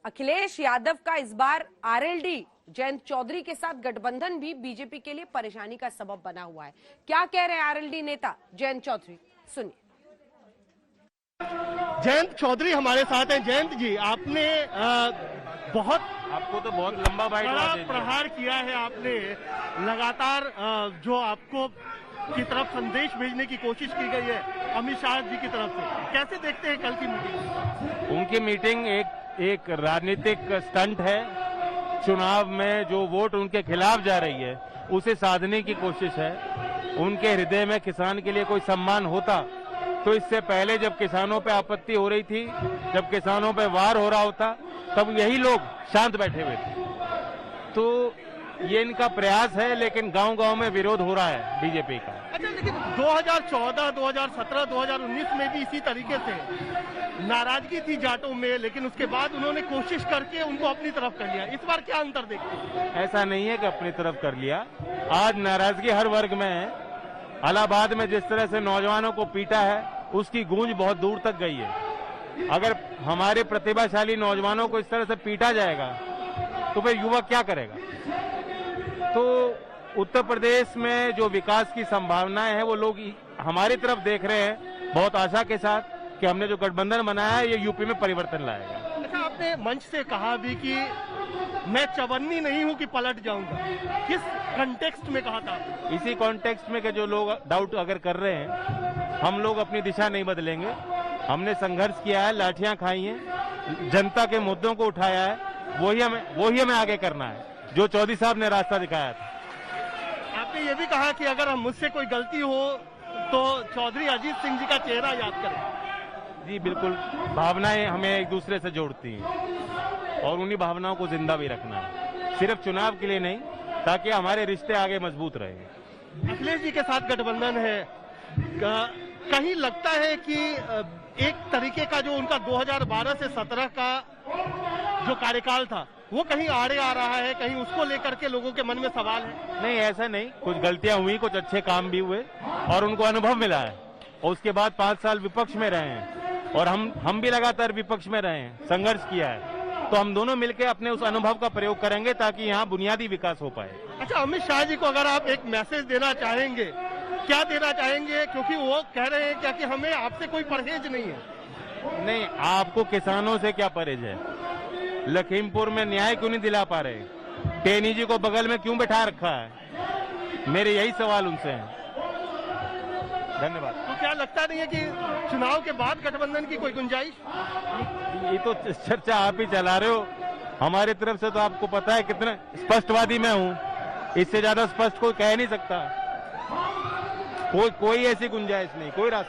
अखिलेश यादव का इस बार आरएलडी जयंत चौधरी के साथ गठबंधन भी बीजेपी के लिए परेशानी का सबब बना हुआ है। क्या कह रहे हैं आरएलडी नेता जयंत चौधरी, सुनिए। जयंत चौधरी हमारे साथ हैं। जयंत जी, आपने आपको तो बहुत लंबा बाइट बड़ा प्रहार किया है। आपने लगातार जो आपको की तरफ संदेश भेजने की कोशिश की गई है अमित शाह जी की तरफ से, कैसे देखते हैं कल की मीटिंग? उनकी मीटिंग एक राजनीतिक स्टंट है। चुनाव में जो वोट उनके खिलाफ जा रही है उसे साधने की कोशिश है। उनके हृदय में किसान के लिए कोई सम्मान होता तो इससे पहले जब किसानों पे आपत्ति हो रही थी, जब किसानों पे वार हो रहा होता, तब यही लोग शांत बैठे हुए थे। तो ये इनका प्रयास है, लेकिन गांव-गांव में विरोध हो रहा है बीजेपी का। अच्छा, लेकिन 2014, 2017, 2019 में भी इसी तरीके से नाराजगी थी जाटों में, लेकिन उसके बाद उन्होंने कोशिश करके उनको अपनी तरफ कर लिया। इस बार क्या अंतर देखते हैं? ऐसा नहीं है कि अपनी तरफ कर लिया। आज नाराजगी हर वर्ग में है। इलाहाबाद में जिस तरह से नौजवानों को पीटा है उसकी गूंज बहुत दूर तक गई है। अगर हमारे प्रतिभाशाली नौजवानों को इस तरह से पीटा जाएगा तो फिर युवा क्या करेगा? तो उत्तर प्रदेश में जो विकास की संभावनाएं हैं वो लोग हमारी तरफ देख रहे हैं बहुत आशा के साथ कि हमने जो गठबंधन बनाया है ये यूपी में परिवर्तन लाएगा। अच्छा, आपने मंच से कहा भी कि मैं चवन्नी नहीं हूं कि पलट जाऊंगा। किस कॉन्टेक्स्ट में कहा था? इसी कॉन्टेक्स्ट में कि जो लोग डाउट अगर कर रहे हैं, हम लोग अपनी दिशा नहीं बदलेंगे। हमने संघर्ष किया है, लाठियां खाई हैं, जनता के मुद्दों को उठाया है, वही हमें आगे करना है जो चौधरी साहब ने रास्ता दिखाया था। आपने ये भी कहा कि अगर हम मुझसे कोई गलती हो तो चौधरी अजीत सिंह जी का चेहरा याद करें। जी बिल्कुल, भावनाएं हमें एक दूसरे से जोड़ती हैं और उन्हीं भावनाओं को जिंदा भी रखना है, सिर्फ चुनाव के लिए नहीं, ताकि हमारे रिश्ते आगे मजबूत रहें। अखिलेश जी के साथ गठबंधन है, कहीं लगता है कि एक तरीके का जो उनका 2012 से 17 का जो कार्यकाल था वो कहीं आड़े आ रहा है, कहीं उसको लेकर के लोगों के मन में सवाल है? नहीं, ऐसा नहीं। कुछ गलतियां हुई, कुछ अच्छे काम भी हुए और उनको अनुभव मिला है और उसके बाद 5 साल विपक्ष में रहे हैं और हम भी लगातार विपक्ष में रहे हैं, संघर्ष किया है। तो हम दोनों मिलकर अपने उस अनुभव का प्रयोग करेंगे ताकि यहाँ बुनियादी विकास हो पाए। अच्छा, अमित शाह जी को अगर आप एक मैसेज देना चाहेंगे, क्या देना चाहेंगे? क्योंकि वो कह रहे हैं क्या कि हमें आपसे कोई परहेज नहीं है। नहीं, आपको किसानों से क्या परहेज है? लखीमपुर में न्याय क्यों नहीं दिला पा रहे? टेनी जी को बगल में क्यों बैठा रखा है? मेरे यही सवाल उनसे हैं। धन्यवाद। तो क्या लगता नहीं है कि चुनाव के बाद गठबंधन की कोई गुंजाइश? ये तो चर्चा आप ही चला रहे हो। हमारी तरफ से तो आपको पता है कितना स्पष्टवादी मैं हूँ, इससे ज्यादा स्पष्ट कोई कह नहीं सकता। कोई ऐसी गुंजाइश नहीं, कोई रास्ता